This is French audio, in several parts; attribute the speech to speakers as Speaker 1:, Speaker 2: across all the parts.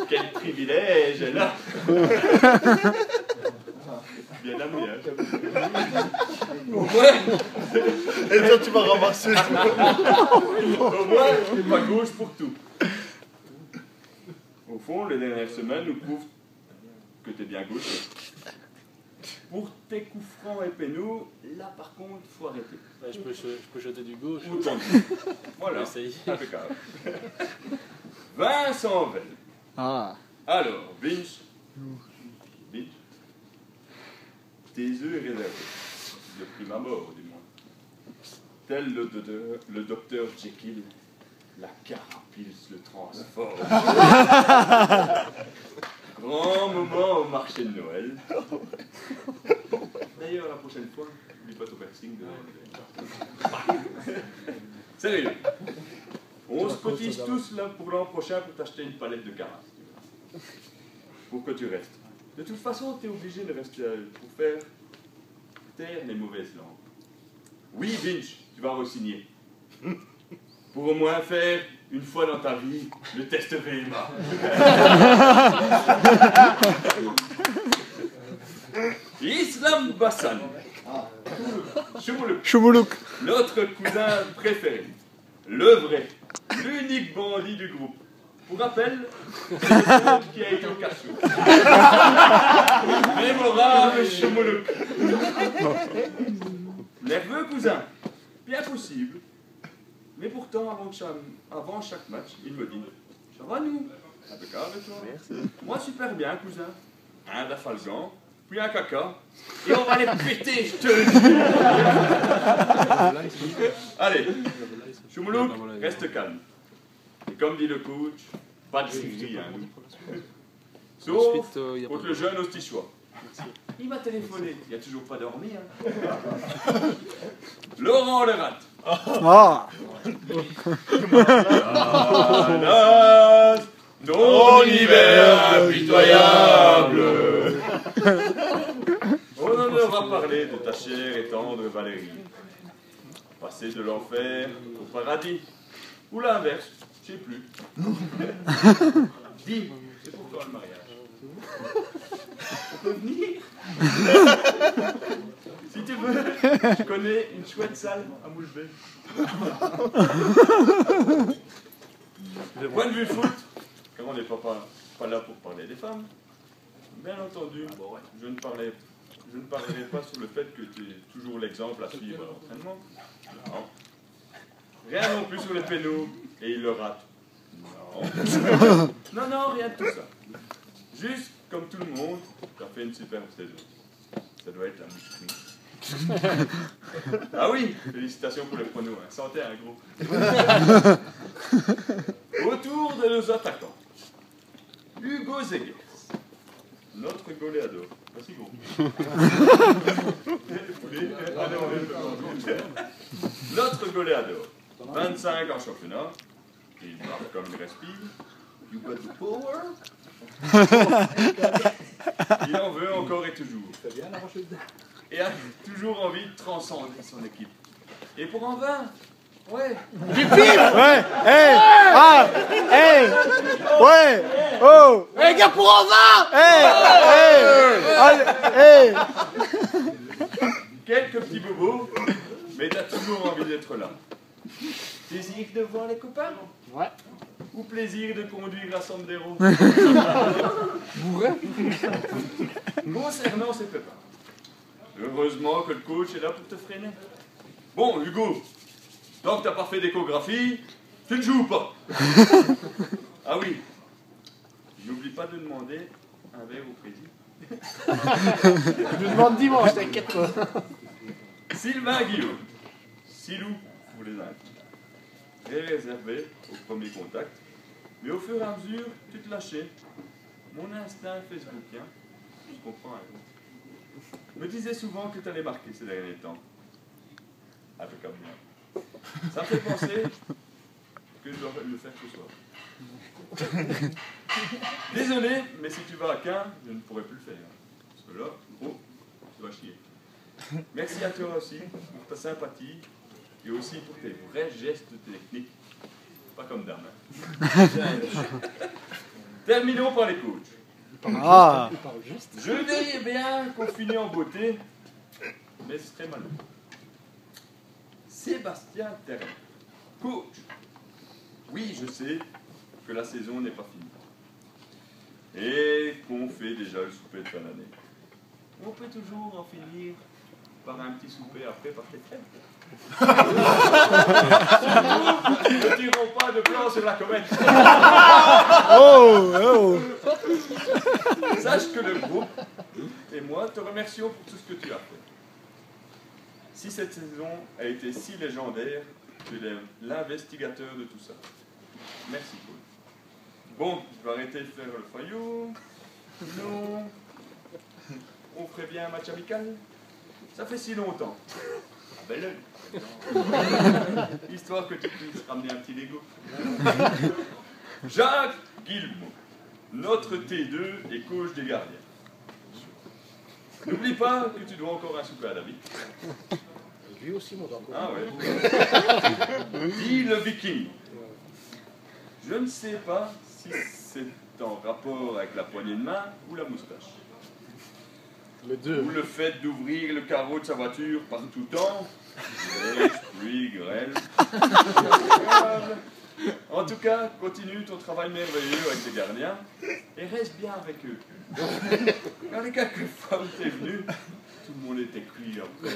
Speaker 1: Quel privilège, là. Bien la meilleure.
Speaker 2: Et toi, tu m'as ramassé.
Speaker 1: Au moins, pas gauche pour tout. Au fond, les dernières semaines nous prouvent que t'es bien gauche. Pour tes coups francs et pénaux, là par contre, faut arrêter.
Speaker 3: Ouais, je peux jeter du gauche.
Speaker 1: Autant. Voilà,
Speaker 3: Essaye.
Speaker 1: impeccable. Vincent Vell.
Speaker 4: Ah.
Speaker 1: Alors, Vince. Tes œufs réservés. De prime abord, du moins. Tel le docteur Jekyll, la carapulce le transforme. Grand moment au marché de Noël. D'ailleurs, la prochaine fois, n'oublie pas ton piercing de... Sérieux. On se cotise tous là pour l'an prochain pour t'acheter une palette de carats. Pour que tu restes. De toute façon, tu es obligé de rester pour faire taire les mauvaises langues. Oui, Vinch, tu vas re-signer. Pour au moins faire, une fois dans ta vie, le test VMA. Islam Bassan.
Speaker 4: Choumoulouk.
Speaker 1: Notre cousin préféré. Le vrai, l'unique bandit du groupe. Pour rappel, c'est le seul qui a été au cachot. Mémorable Choumoulouk. Nerveux cousin, bien possible. Mais pourtant, avant chaque match, il me dit « Ça va nous ?» Impeccable, toi. Merci. Moi, super bien, cousin. Un d'Afalgan, puis un caca. Et on va les péter, je te le dis. Allez, Choumoulouk, reste calme. Et comme dit le coach, pas de gris, hein, nous. Sauf contre le jeune hostichois. Il m'a téléphoné, il n'a toujours pas dormi. Hein. Laurent Lerat.
Speaker 4: Ah.
Speaker 1: Ton hiver impitoyable. On en aura parlé de ta chère et tendre Valérie. Passer de l'enfer au paradis. Ou l'inverse, je ne sais plus. Dis, c'est pour toi le mariage. On peut venir? Si tu veux, je connais une chouette salle à Moulbet. Point de vue foot, comme on n'est pas là pour parler des femmes, bien entendu, je ne parlerai pas sur le fait que tu es toujours l'exemple à suivre à l'entraînement. Non. Rien non plus sur les pénaux, et il le rate. Non. Non, rien de tout ça. Juste comme tout le monde, tu as fait une superbe saison. Ça doit être la musclée. Ah oui, félicitations pour le prono. Hein. Santé, un gros. Autour de nos attaquants. Hugo Zegers, notre goléador. Merci gros. Notre goléador. 25 en championnat. Il marque comme il respire. You got the power. Il en veut encore et toujours. Et a toujours envie de transcender son équipe. Et pour en 20, ouais.
Speaker 4: Du pif. Ouais. Hey. Ah. Hey. Ouais. Oh.
Speaker 2: Les gars, pour en 20.
Speaker 4: Hey. Hey.
Speaker 1: Quelques petits bobos, mais t'as toujours envie d'être là. Plaisir de voir les copains?
Speaker 4: Ouais.
Speaker 1: Ou plaisir de conduire la Sandero? Concernant ces pépins, heureusement que le coach est là pour te freiner. Bon, Hugo, tant que t'as pas fait d'échographie, tu ne joues pas. Ah oui, n'oublie pas de demander un verre au président.
Speaker 4: Je demande dimanche, t'inquiète pas.
Speaker 1: Sylvain Guillaume, Silou pour les intimes. Très réservé au premier contact, mais au fur et à mesure, tu te lâchais. Mon instinct facebookien, je comprends un peu, me disait souvent que tu allais marquer ces derniers temps. Impeccable bien. Ça me fait penser que je dois le faire ce soir. Désolé, mais si tu vas à Caen, je ne pourrai plus le faire. Parce que là, gros, tu vas chier. Merci à toi aussi pour ta sympathie et aussi pour tes vrais gestes techniques. Pas comme dame. Hein. Terminons par les coachs.
Speaker 4: Ah.
Speaker 1: Je dirais bien qu'on finit en beauté, mais c'est très malheureux. Sébastien Terre, coach. Oui, je sais que la saison n'est pas finie. Et qu'on fait déjà le souper de fin d'année. On peut toujours en finir par un petit souper après par les fêtes. Ne tirons pas de plan sur la comète.
Speaker 4: Oh, oh.
Speaker 1: Sache que le groupe et moi te remercions pour tout ce que tu as fait. Si cette saison a été si légendaire, tu es l'investigateur de tout ça. Merci Paul. Bon, je vais arrêter de faire le faillot. Non. On ferait bien un match amical? Ça fait si longtemps. Ah ben l'œil. Histoire que tu puisses ramener un petit Lego. Jacques Guillemot, notre T2 et coach des gardiens. N'oublie pas que tu dois encore un souper à David.
Speaker 3: Lui aussi, mon d'accord.
Speaker 1: Ah ouais. Dis le Viking. Je ne sais pas si c'est en rapport avec la poignée de main ou la moustache.
Speaker 3: Les deux.
Speaker 1: Ou le fait d'ouvrir le carreau de sa voiture par tout temps. Neige, pluie, grêle. En tout cas, continue ton travail merveilleux avec tes gardiens et reste bien avec eux. Quand les quelques fois où t'es venu, tout le monde était cuit après.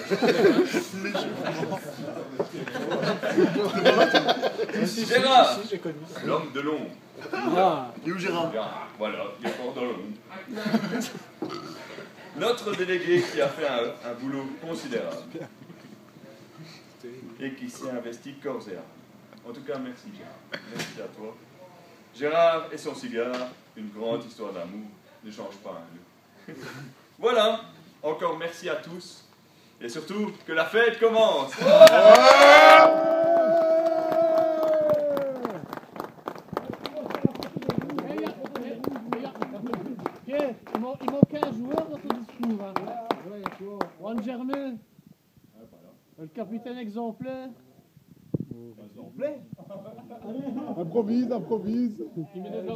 Speaker 1: Gérard,
Speaker 3: Si, j'ai connu.
Speaker 1: l'homme de l'ombre.
Speaker 3: Ah,
Speaker 2: Et où Gérard?
Speaker 1: Voilà, il est fort dans l'ombre. Notre délégué qui a fait un boulot considérable et qui s'est investi corps et âme. En tout cas, merci Gérard. Merci à toi. Gérard et son cigare, une grande histoire d'amour, ne change pas un lieu. Voilà, encore merci à tous et surtout que la fête commence.
Speaker 5: Il manquait un joueur dans ton discours. Hein. Juan Germain, le capitaine exemplaire.
Speaker 2: Improvise, improvise.
Speaker 5: Qui met des